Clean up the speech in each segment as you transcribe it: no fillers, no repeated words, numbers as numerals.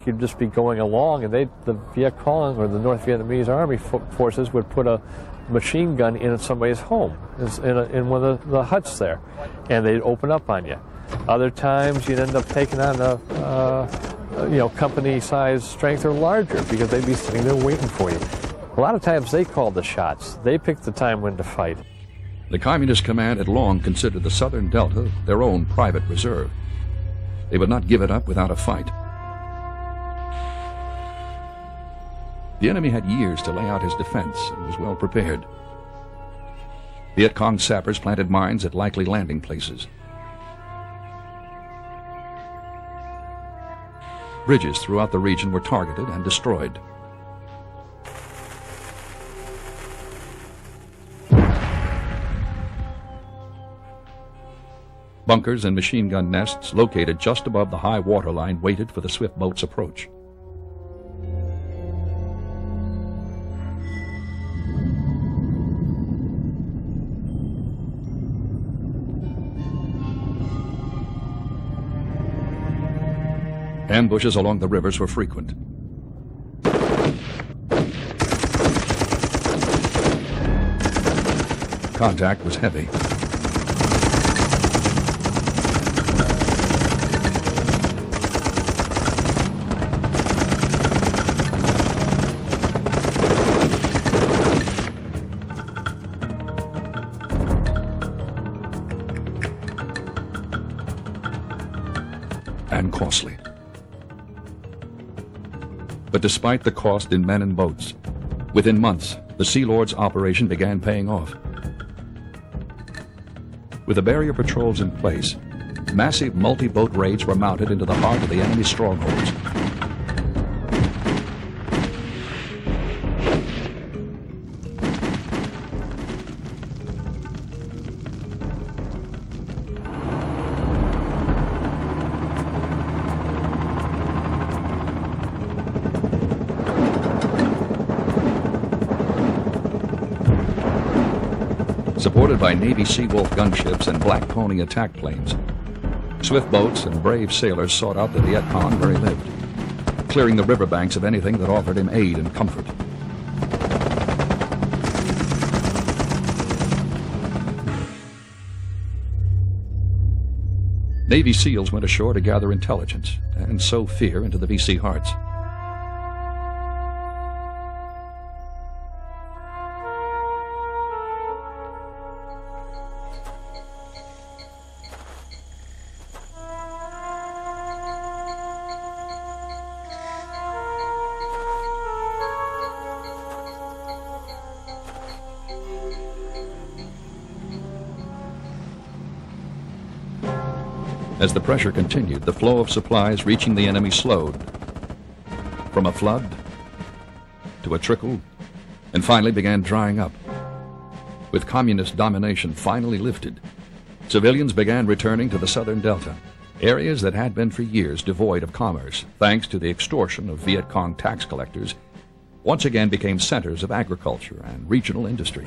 you'd just be going along, and the Viet Cong or the North Vietnamese Army forces would put a machine gun in somebody's home, in one of the huts there, and they'd open up on you. Other times you'd end up taking on a company-sized strength or larger, because they'd be sitting there waiting for you. A lot of times they called the shots. They picked the time when to fight. The Communist command had long considered the Southern Delta their own private reserve. They would not give it up without a fight. The enemy had years to lay out his defense and was well prepared. Viet Cong sappers planted mines at likely landing places. Bridges throughout the region were targeted and destroyed. Bunkers and machine gun nests located just above the high water line waited for the swift boat's approach. Ambushes along the rivers were frequent. Contact was heavy. And costly. But despite the cost in men and boats, within months, the Sea Lord's operation began paying off. With the barrier patrols in place, massive multi-boat raids were mounted into the heart of the enemy's strongholds. Supported by Navy Seawolf gunships and Black Pony attack planes, swift boats and brave sailors sought out the Viet Cong where he lived, clearing the riverbanks of anything that offered him aid and comfort. Navy SEALs went ashore to gather intelligence and sow fear into the VC hearts. As the pressure continued, the flow of supplies reaching the enemy slowed. From a flood to a trickle, and finally began drying up. With communist domination finally lifted, civilians began returning to the Southern Delta, areas that had been for years devoid of commerce, thanks to the extortion of Viet Cong tax collectors, once again became centers of agriculture and regional industry.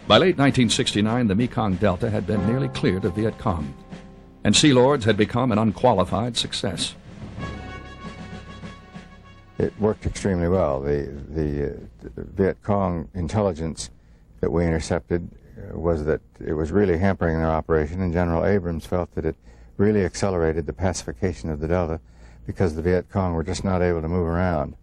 By late 1969, the Mekong Delta had been nearly cleared of Viet Cong, and Sea Lords had become an unqualified success. It worked extremely well. The Viet Cong intelligence that we intercepted was that it was really hampering their operation, and General Abrams felt that it really accelerated the pacification of the Delta because the Viet Cong were just not able to move around.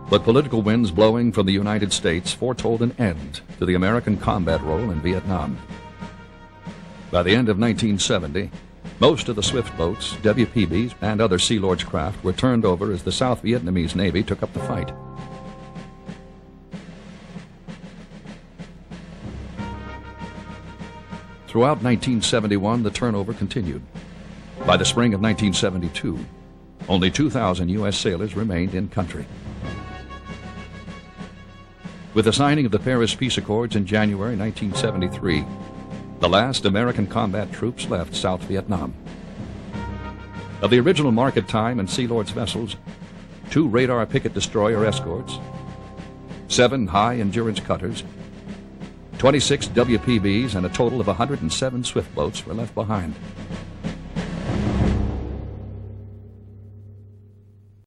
But political winds blowing from the United States foretold an end to the American combat role in Vietnam. By the end of 1970, most of the swift boats, WPBs, and other Sea Lords craft were turned over as the South Vietnamese Navy took up the fight. Throughout 1971, the turnover continued. By the spring of 1972, only 2,000 U.S. sailors remained in country. With the signing of the Paris Peace Accords in January 1973, the last American combat troops left South Vietnam. Of the original Market Time and Sea Lords vessels, 2 radar picket destroyer escorts, 7 high-endurance cutters, 26 WPBs, and a total of 107 swift boats were left behind.